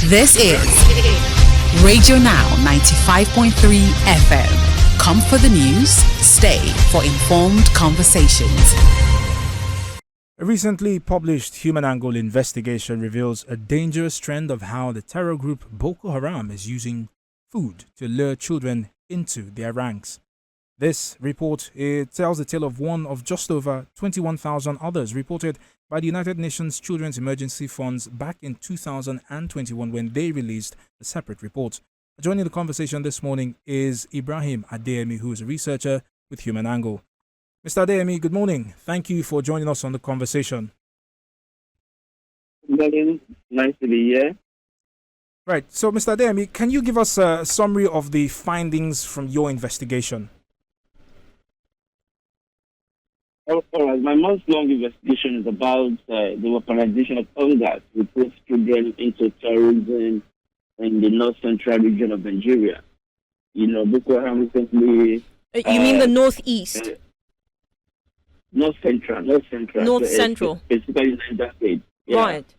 This is Radio Now 95.3 FM. Come for the news, stay for informed conversations. A recently published HumAngle investigation reveals a dangerous trend of how the terror group Boko Haram is using food to lure children into their ranks. This report tells the tale of one of just over 21,000 others reported by the United Nations Children's Emergency Funds back in 2021 when they released a separate report. Joining the conversation this morning is Ibrahim Adeyemi, who is a researcher with HumAngle. Mr. Adeyemi, good morning. Thank you for joining us on the conversation. Good morning. Nice to be here. Right. So, Mr. Adeyemi, can you give us a summary of the findings from your investigation? All right. My month-long investigation is about the weaponization of hunger to push children into terrorism in the north-central region of Nigeria. You know, Boko Haram recently... You mean the northeast? North Central. North Central. Specifically Niger State. Yeah. Right.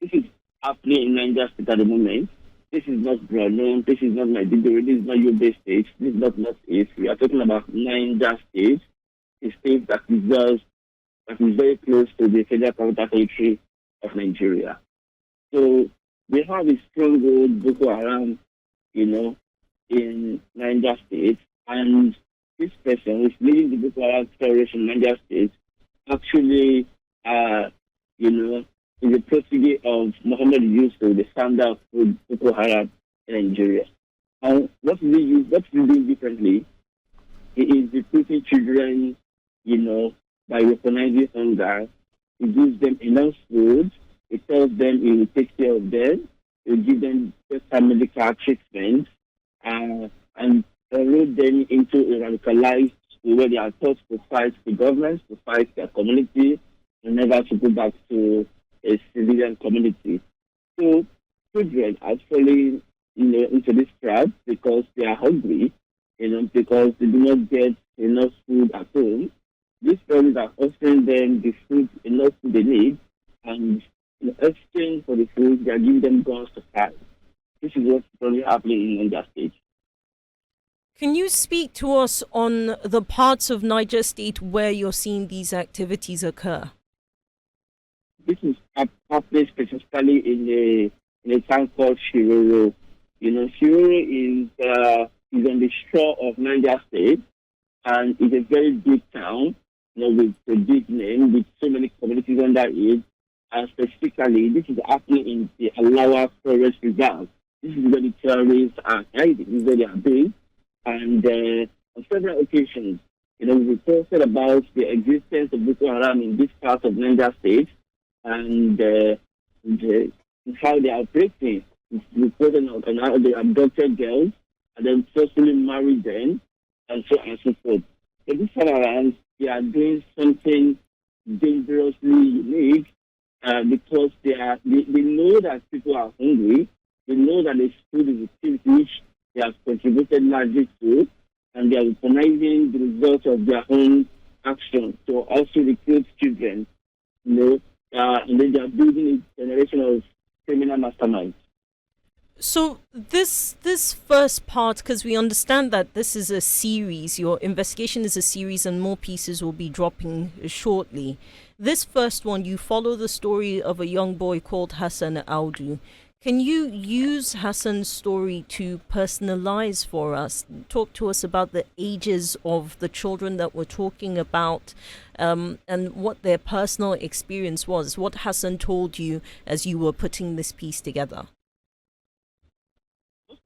This is happening in Niger State at the moment. This is not Borno. This is not Maiduguri. This is not Yobe State. This is not Northeast. We are talking about Niger State, a state that is very close to the Federal Capital Territory of Nigeria. So we have a stronghold Boko Haram, in Niger State, and this person who is leading the Boko Haram terrorists in Niger State actually, is a protege of Muhammad Yusuf, the founder of Boko Haram in Nigeria. And what is he doing differently? He is recruiting children, by weaponizing hunger. He gives them enough food. He tells them he will take care of them. He will give them better medical treatment, and enroll them into a radicalized school where they are taught to fight the government, to fight their community, and never to go back to a civilian community. So children are falling into this trap because they are hungry, because they do not get enough food at home. These parents are offering them enough food they need, and in exchange for the food, they are giving them guns to fight. This is what's probably happening in Niger State. Can you speak to us on the parts of Niger State where you're seeing these activities occur? This is happening specifically in a town called Shiroro. Shiroro is on the shore of Niger State, and it's a very big town, with a big name, with so many communities under it. And specifically, this is happening in the Alawa Forest Reserve. This is where the terrorists are hiding. This is where they are based. And on several occasions, we reported about the existence of Boko Haram in this part of Niger State and how they are operating. It's reported on how they abducted girls and then forcibly married them, and so on and so forth. So this time around, they are doing something dangerously unique because they know that people are hungry. They know that the food is a thing which they have contributed largely to, and they are weaponizing the results of their own actions to also recruit children, and then they are building a generation of criminal masterminds. So this first part, because we understand that this is a series, your investigation is a series and more pieces will be dropping shortly. This first one, you follow the story of a young boy called Hassan Audu. Can you use Hassan's story to personalize for us? Talk to us about the ages of the children that we're talking about, and what their personal experience was, what Hassan told you as you were putting this piece together.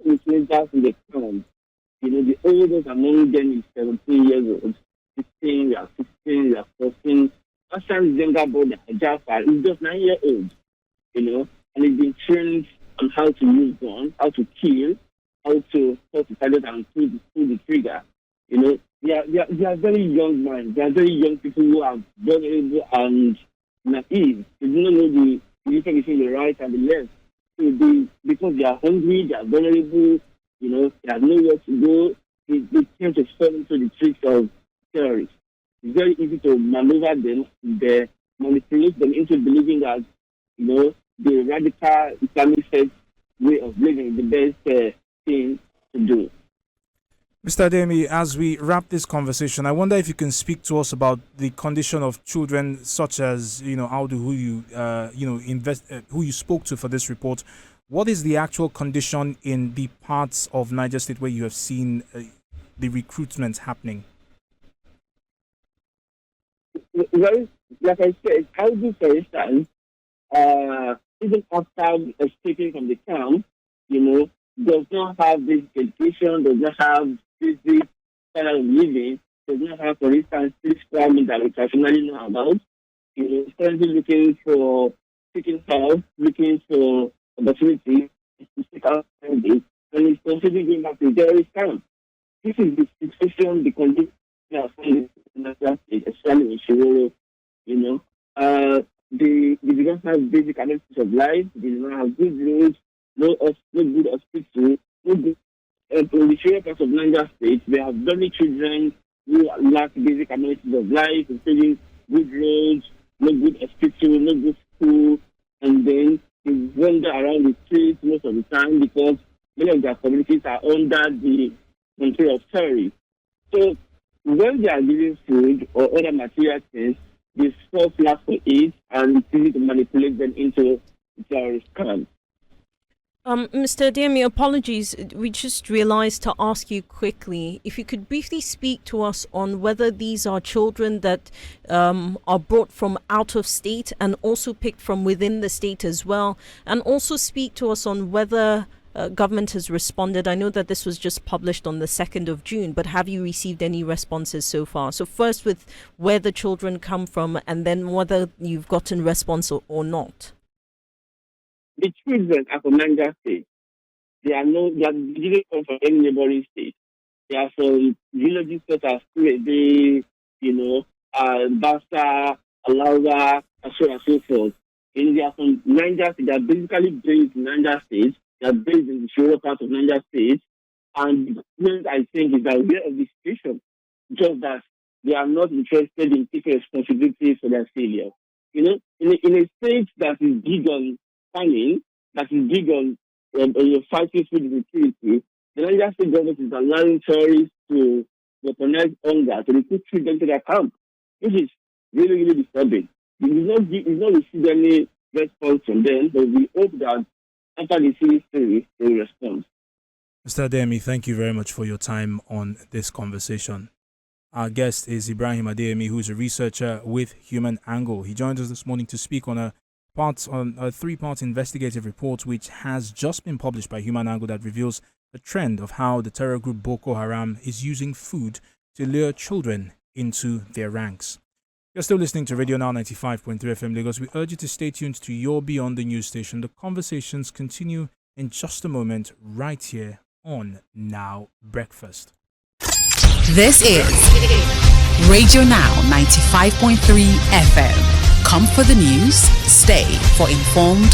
In the town, the oldest among them is 17 years old, 16, we are 16, we are 14. Hassan's younger brother, Jafar, is just 9 years old, and he's been trained on how to use guns, how to kill, how to hold the target and pull the trigger. They are very young minds. They are very young people who are vulnerable and naive. They do not know the difference between the right and the left. So because they are hungry, they are vulnerable, they have nowhere to go, they tend to fall into the tricks of terrorists. It's very easy to maneuver them, manipulate them into believing that, the radical Islamic sect way of living, the best thing to do. Mr. Ademi, as we wrap this conversation, I wonder if you can speak to us about the condition of children, such as Audu, who you who you spoke to for this report. What is the actual condition in the parts of Niger State where you have seen the recruitment happening? Well, like I said, Audu, for instance, even after escaping from the camp, does not have this education, does not have basic standard of living, does not have, for instance, this farming that we traditionally know about. Currently looking for seeking help, looking for opportunity to seek out this, and is considering going back to terrorist camp. This is the situation, the condition of the national state, especially in Shiroro. They do not have basic amenities of life, they do not have good roads, no good hospital, no good. In the Shiroro part of Niger State, we have many children who lack basic amenities of life, including good roads, no good hospital, no good school, and then they wander around the streets most of the time because many of their communities are under the control of terrorists. So when they are giving food or other material things, they fall flat for it, and it's easy to manipulate them into terrorist camps. Mr. Ademi, apologies. We just realized to ask you quickly if you could briefly speak to us on whether these are children that are brought from out of state and also picked from within the state as well, and also speak to us on whether government has responded. I know that this was just published on the 2nd of June, but have you received any responses so far? So first with where the children come from, and then whether you've gotten response or not. The children are from Niger State. They didn't come from any neighboring state. They are from villages such as Kurede, Basa, Alawa, and so on and so forth. And they are from Niger State. They are basically based in Niger State. They are based in the Shiroro part of Niger State. And the government, I think, is aware of the situation. Just that they are not interested in taking responsibility for their failure. In a state that is big on farming, that is big on fighting food insecurity, the Niger State government is allowing terrorists to weaponize hunger to recruit children to their camp, which is really, really disturbing. We did not receive any response from them, but we hope that after the series they will respond. Mr. Ademi, thank you very much for your time on this conversation. Our guest is Ibrahim Adeyemi, who is a researcher with HumAngle. He joined us this morning to speak on a three-part investigative report which has just been published by HumAngle that reveals a trend of how the terror group Boko Haram is using food to lure children into their ranks. You're still listening to Radio Now 95.3 FM Lagos. We urge you to stay tuned to your Beyond the News station. The conversations continue in just a moment right here on Now Breakfast. This is Radio Now 95.3 FM. Come for the news, stay for informed